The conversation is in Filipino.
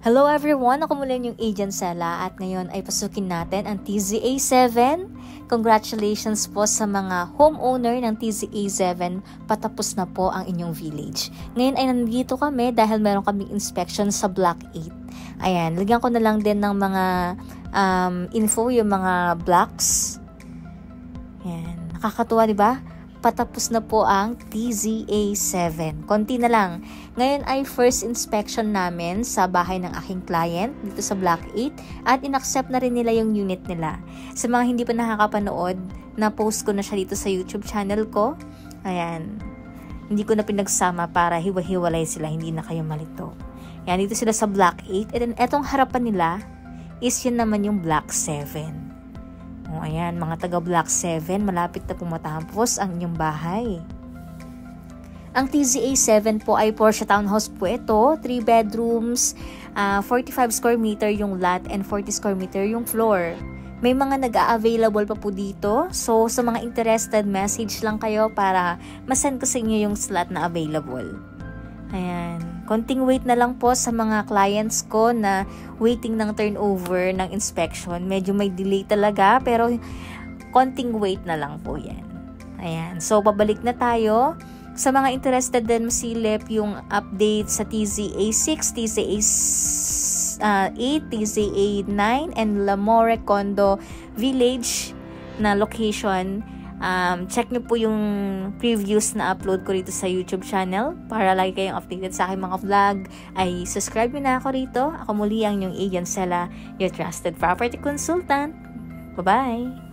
Hello everyone! Ako muli yung Agent Sela at ngayon ay pasukin natin ang TZA7. Congratulations po sa mga homeowner ng TZA7. Patapos na po ang inyong village. Ngayon ay nandito kami dahil meron kaming inspection sa Block 8. Ayan, lagyan ko na lang din ng mga info, yung mga blocks. Ayan, nakakatuwa diba? Patapos na po ang TZA7. Konti na lang. Ngayon ay first inspection namin sa bahay ng aking client dito sa Block 8 at inaccept na rin nila yung unit nila. Sa mga hindi pa nakakapanood, na-post ko na siya dito sa YouTube channel ko. Ayan. Hindi ko na pinagsama para hiwa-hiwalay sila, hindi na kayo malito. Ayan, dito sila sa Block 8. And then, etong harapan nila is yun naman yung Block 7. O, ayan, mga taga Block 7, malapit na pumatapos ang inyong bahay. Ang TZA7 po ay Porsche Townhouse po ito. 3 bedrooms, 45 square meter yung lot and 40 square meter yung floor. May mga nag-a-available pa po dito. So, sa mga interested, message lang kayo para masend ko sa inyo yung slot na available. Ayan. Konting wait na lang po sa mga clients ko na waiting ng turnover ng inspection. Medyo may delay talaga pero konting wait na lang po yan. Ayan. So, pabalik na tayo. Sa mga interested din masilip yung update sa TZA6, TZA8, TZA9, and Lamore Condo Village na location. Check nyo po yung previews na upload ko rito sa YouTube channel para lagi kayong updated sa aking mga vlog. Ay subscribe nyo na ako rito. Ako muli ang inyong Agent Sela, your trusted property consultant. Bye-bye!